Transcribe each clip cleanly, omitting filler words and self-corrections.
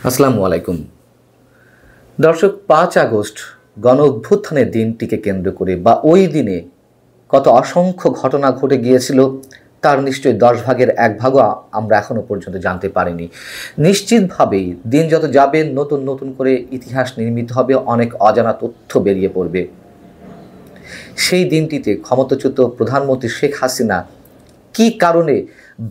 আসসালামু আলাইকুম দর্শক। 5 আগস্ট গণ অভ্যুত্থানের দিনটিকে কেন্দ্র করে বা ওই দিনে কত অসংখ্য ঘটনা ঘটে গিয়েছিল তার নিশ্চয়ই 10 ভাগের 1 ভাগও আমরা এখনো পর্যন্ত জানতে পারিনি। নিশ্চিতভাবেই দিন যত যাবে নতুন নতুন করে ইতিহাস নির্মিত হবে, অনেক অজানা তথ্য বেরিয়ে পড়বে। সেই দিনটিতে ক্ষমতাচ্যুত প্রধানমন্ত্রী শেখ হাসিনা কী কারণে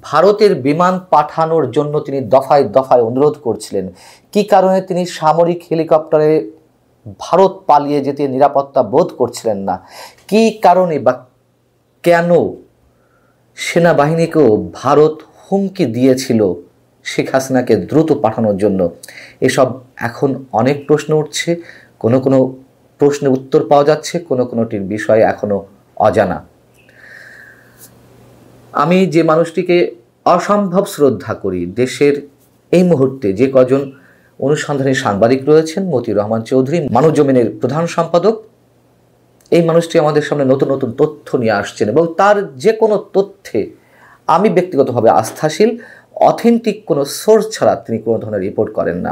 ভারতের বিমান পাঠানোর জন্য তিনি দফায় দফায় অনুরোধ করছিলেন, কী কারণে তিনি সামরিক হেলিকপ্টারে ভারত পালিয়ে যেতে নিরাপত্তা বোধ করছিলেন না, কী কারণে বা কেন সেনাবাহিনীকেও ভারত হুমকি দিয়েছিল শেখ হাসিনাকে দ্রুত পাঠানোর জন্য, এসব এখন অনেক প্রশ্ন উঠছে। কোনো কোনো প্রশ্নের উত্তর পাওয়া যাচ্ছে, কোনো কোনোটির বিষয় এখনও অজানা। আমি যে মানুষটিকে অসম্ভব শ্রদ্ধা করি, দেশের এই মুহূর্তে যে কজন অনুসন্ধানী সাংবাদিক রয়েছেন, মতিউর রহমান চৌধুরী মানবজমিনের প্রধান সম্পাদক, এই মানুষটি আমাদের সামনে নতুন নতুন তথ্য নিয়ে আসছেন এবং তার যে কোনো তথ্যে আমি ব্যক্তিগতভাবে আস্থাশীল। অথেন্টিক কোনো সোর্স ছাড়া তিনি কোনো ধরনের রিপোর্ট করেন না।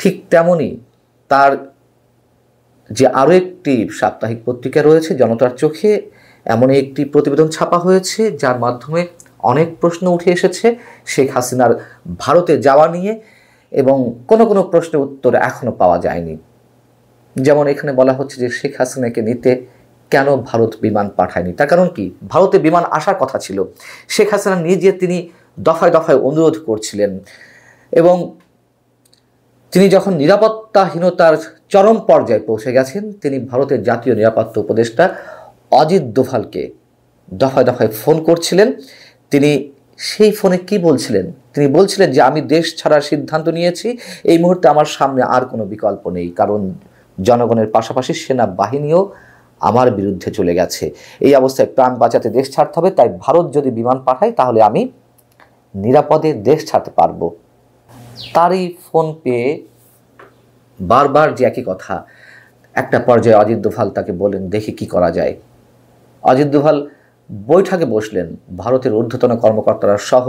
ঠিক তেমনই তার যে আরও একটি সাপ্তাহিক পত্রিকা রয়েছে জনতার চোখে, এমনই একটি প্রতিবেদন ছাপা হয়েছে যার মাধ্যমে অনেক প্রশ্ন উঠে এসেছে শেখ হাসিনার ভারতে যাওয়া নিয়ে, এবং কোনো কোনো প্রশ্নের উত্তর এখনও পাওয়া যায়নি। যেমন এখানে বলা হচ্ছে যে শেখ হাসিনাকে নিতে কেন ভারত বিমান পাঠায়নি, তার কারণ কি? ভারতে বিমান আসার কথা ছিল, শেখ হাসিনা নিজে তিনি দফায় দফায় অনুরোধ করছিলেন, এবং তিনি যখন নিরাপত্তাহীনতার চরম পর্যায়ে পৌঁছে গেছেন, তিনি ভারতের জাতীয় নিরাপত্তা উপদেষ্টা অজিত দোভালকে দফায় দফায় ফোন করছিলেন। তিনি সেই ফোনে কি বলছিলেন? তিনি বলছিলেন যে আমি দেশ ছাড়ার সিদ্ধান্ত নিয়েছি, এই মুহূর্তে আমার সামনে আর কোনো বিকল্প নেই, কারণ জনগণের পাশাপাশি সেনাবাহিনীও আমার বিরুদ্ধে চলে গেছে। এই অবস্থায় প্রাণ বাঁচাতে দেশ ছাড়তে হবে, তাই ভারত যদি বিমান পাঠায় তাহলে আমি নিরাপদে দেশ ছাড়তে পারবো। তারই ফোন পেয়ে বারবার যে একই কথা, একটা পর্যায়ে অজিত দোভাল তাকে বলেন দেখি কি করা যায়। অজিত দোভাল বৈঠকে বসলেন, ভারতের ঊর্ধ্বতন কর্মকর্তারা সহ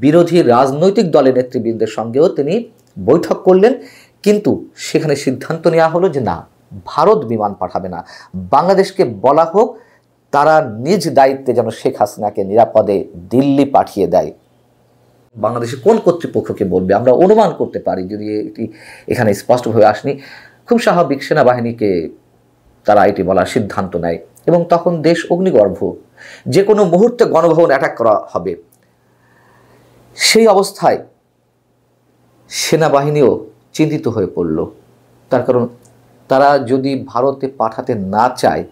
বিরোধী রাজনৈতিক দলের নেতৃবৃন্দের সঙ্গেও তিনি বৈঠক করলেন, কিন্তু সেখানে সিদ্ধান্ত নেওয়া হলো যে না, ভারত বিমান পাঠাবে না, বাংলাদেশকে বলা হোক তারা নিজ দায়িত্বে যেন শেখ হাসিনাকে নিরাপদে দিল্লি পাঠিয়ে দেয়। বাংলাদেশে কোন কর্তৃপক্ষকে বলবে আমরা অনুমান করতে পারি, যদি এটি এখানে স্পষ্টভাবে আসেনি। খুব স্বাভাবিক, সেনাবাহিনীকে তারা এটি বলার সিদ্ধান্ত নেয়, এবং তখন দেশ অগ্নিগর্ভ, যে কোনো মুহূর্তে গণভবন অ্যাটাক করা হবে। সেই অবস্থায় সেনাবাহিনীও চিন্তিত হয়ে পড়ল, তার কারণ তারা যদি ভারতে পাঠাতে না চায়,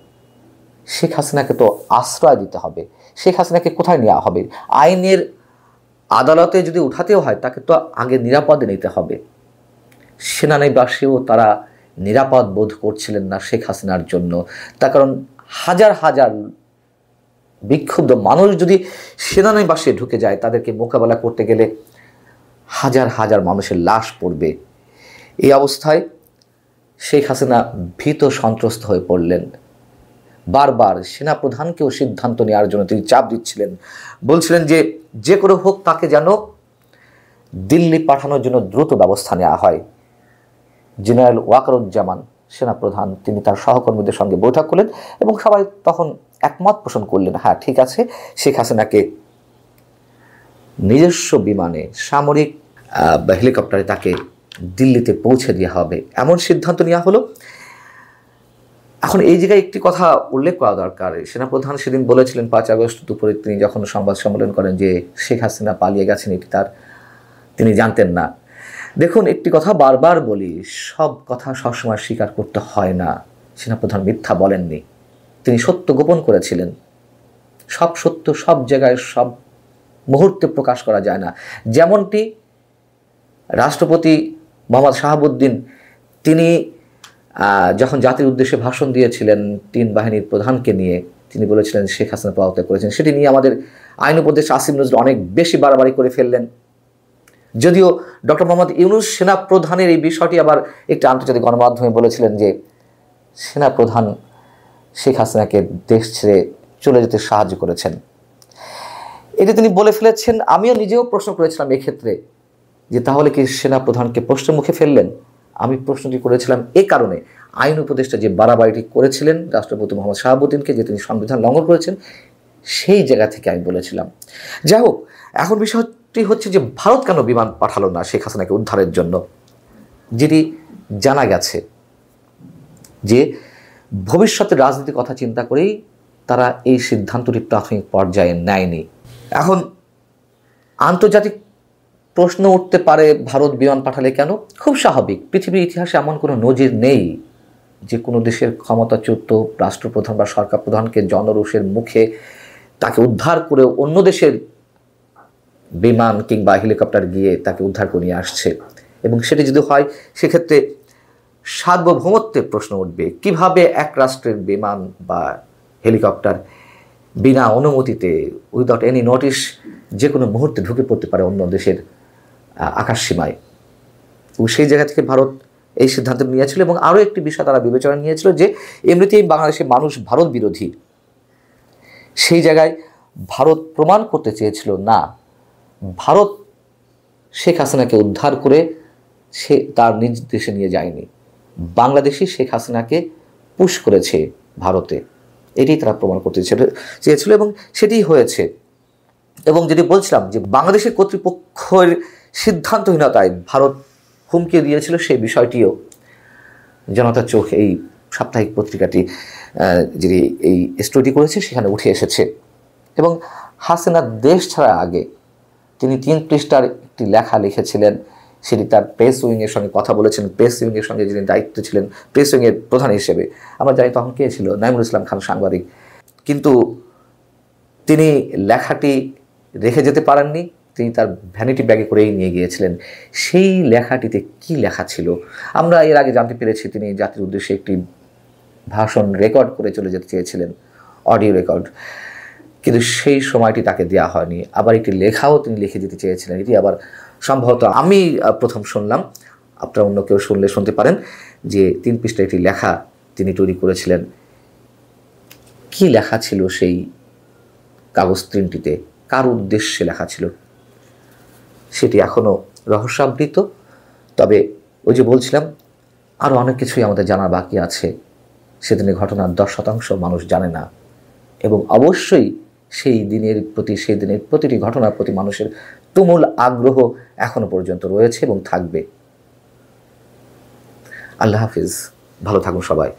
শেখ হাসিনাকে তো আশ্রয় দিতে হবে। শেখ হাসিনাকে কোথায় নেওয়া হবে? আইনের আদালতে যদি উঠাতেও হয় তাকে তো আগে নিরাপদে নিতে হবে। সেনানিবাসেও তারা নিরাপদ বোধ করছিলেন না শেখ হাসিনার জন্য, তার কারণ হাজার হাজার বিক্ষুব্ধ মানুষ যদি সেনানিবাসে ঢুকে যায়, তাদেরকে মোকাবেলা করতে গেলে হাজার হাজার মানুষের লাশ পড়বে। এই অবস্থায় শেখ হাসিনা ভীত সন্ত্রস্ত হয়ে পড়লেন। বারবার সেনাপ্রধানকেও সিদ্ধান্ত নেওয়ার জন্য তিনি চাপ দিচ্ছিলেন, বলছিলেন যে যে করে হোক তাকে যেন দিল্লি পাঠানোর জন্য দ্রুত ব্যবস্থা নেওয়া হয়। জেনারেল ওয়াকারুজ্জামান সেনাপ্রধান তিনি তার সহকর্মীদের সঙ্গে বৈঠক করলেন এবং সবাই তখন একমত পোষণ করলেন, হ্যাঁ ঠিক আছে, শেখ হাসিনাকে নিজস্ব বিমানে সামরিক হেলিকপ্টারে তাকে দিল্লিতে পৌঁছে দেওয়া হবে, এমন সিদ্ধান্ত নেওয়া হলো। এখন এই জায়গায় একটি কথা উল্লেখ করা দরকার। সেনাপ্রধান সেদিন বলেছিলেন 5 আগস্ট দুপুরে তিনি যখন সংবাদ সম্মেলন করেন যে শেখ হাসিনা পালিয়ে গেছেন, এটি তিনি জানতেন না। দেখুন, একটি কথা বারবার বলি, সব কথা সবসময় স্বীকার করতে হয় না। সেনাপ্রধান মিথ্যা বলেননি, তিনি সত্য গোপন করেছিলেন। সব সত্য সব জায়গায় সব মুহূর্তে প্রকাশ করা যায় না। যেমনটি রাষ্ট্রপতি মোহাম্মদ শাহাবুদ্দিন তিনি যখন জাতির উদ্দেশ্যে ভাষণ দিয়েছিলেন 3 বাহিনীর প্রধানকে নিয়ে, তিনি বলেছিলেন শেখ হাসিনা পদত্যাগ করেছেন। সেটি নিয়ে আমাদের আইন উপদেষ্টা আসিম নজরুল অনেক বেশি বাড়াবাড়ি করে ফেললেন। যদিও ডক্টর মোহাম্মদ ইউনূস সেনাপ্রধানের এই বিষয়টি আবার একটি আন্তর্জাতিক গণমাধ্যমে বলেছিলেন যে সেনাপ্রধান শেখ হাসিনাকে দেশ ছেড়ে চলে যেতে সাহায্য করেছেন। এটি তিনি বলে ফেলেছেন। আমিও নিজেও প্রশ্ন করেছিলাম এক্ষেত্রে যে তাহলে কি সেনা প্রধানকে প্রশ্নের মুখে ফেললেন? আমি প্রশ্নটি করেছিলাম এ কারণে, আইন উপদেষ্টা যে বাড়াবাড়িটি করেছিলেন রাষ্ট্রপতি মোহাম্মদ শাহাবুদ্দিনকে, যে তিনি সংবিধান লঙ্ঘন করেছেন, সেই জায়গা থেকে আমি বলেছিলাম। যাই হোক, এখন বিষয়টি হচ্ছে যে ভারত কেন বিমান পাঠালো না শেখ হাসিনাকে উদ্ধারের জন্য, যেটি জানা গেছে যে ভবিষ্যতের রাজনীতির কথা চিন্তা করেই তারা এই সিদ্ধান্তটি প্রাথমিক পর্যায়ে নেয়নি। এখন আন্তর্জাতিক প্রশ্ন উঠতে পারে ভারত বিমান পাঠালে কেন? খুব স্বাভাবিক, পৃথিবীর ইতিহাসে এমন কোনো নজির নেই যে কোনো দেশের ক্ষমতাচ্যুত রাষ্ট্রপ্রধান বা সরকার প্রধানকে জনরোষের মুখে তাকে উদ্ধার করে অন্য দেশের বিমান কিংবা হেলিকপ্টার গিয়ে তাকে উদ্ধার করে নিয়ে আসছে। এবং সেটি যদি হয় সেক্ষেত্রে সার্বভৌমত্বের প্রশ্ন উঠবে। কিভাবে এক রাষ্ট্রের বিমান বা হেলিকপ্টার বিনা অনুমতিতে, উইদাউট এনি নোটিশ, যে কোনো মুহূর্তে ঢুকে পড়তে পারে অন্য দেশের আকাশসীমায়? এবং সেই জায়গা থেকে ভারত এই সিদ্ধান্ত নিয়েছিল। এবং আরও একটি বিষয় তারা বিবেচনা নিয়েছিল যে এমনিতেই বাংলাদেশের মানুষ ভারত বিরোধী, সেই জায়গায় ভারত প্রমাণ করতে চেয়েছিল না, ভারত শেখ হাসিনাকে উদ্ধার করে সে তার নিজ দেশে নিয়ে যায়নি, বাংলাদেশই শেখ হাসিনাকে পুশ করেছে ভারতে, এটি তারা প্রমাণ করতে চেয়েছিল এবং সেটিই হয়েছে। এবং যেটি বলছিলাম যে বাংলাদেশের কর্তৃপক্ষের সিদ্ধান্তহীনতায় ভারত হুমকি দিয়েছিল, সেই বিষয়টিও জনতার চোখ এই সাপ্তাহিক পত্রিকাটি যিনি এই স্টোরিটি করেছে সেখানে উঠে এসেছে। এবং হাসিনা দেশ ছাড়ার আগে তিনি 3 পৃষ্ঠার একটি লেখা লিখেছিলেন, সেটি তার প্রেস উইংয়ের সঙ্গে কথা বলেছেন। প্রেস উইংয়ের সঙ্গে যিনি দায়িত্ব ছিলেন প্রেস উইংয়ের প্রধান হিসেবে, আমরা জানি তখন কে ছিল, নাইমুল ইসলাম খান সাংবাদিক, কিন্তু তিনি লেখাটি রেখে যেতে পারেননি, তিনি তার ভ্যানিটি ব্যাগে করেই নিয়ে গিয়েছিলেন। সেই লেখাটিতে কি লেখা ছিল আমরা এর আগে জানতে পেরেছি। তিনি জাতির উদ্দেশ্যে একটি ভাষণ রেকর্ড করে চলে যেতে চেয়েছিলেন, অডিও রেকর্ড, কিন্তু সেই সময়টি তাকে দেওয়া হয়নি। আবার একটি লেখাও তিনি লিখে যেতে চেয়েছিলেন, এটি আবার সম্ভবত আমি প্রথম শুনলাম, আপনারা অন্য কেউ শুনলে শুনতে পারেন, যে 3 পৃষ্ঠা একটি লেখা তিনি তৈরি করেছিলেন। কি লেখা ছিল সেই কাগজ 3টিতে, কার উদ্দেশ্যে লেখা ছিল, সেটি এখনও রহস্যাবৃত। তবে ওই যে বলছিলাম, আরও অনেক কিছুই আমাদের জানার বাকি আছে। সেদিনের ঘটনার 10% মানুষ জানে না, এবং অবশ্যই সেই দিনের প্রতিটি ঘটনার প্রতি মানুষের তুমুল আগ্রহ এখনো পর্যন্ত রয়েছে এবং থাকবে। আল্লাহ হাফিজ, ভালো থাকুন সবাই।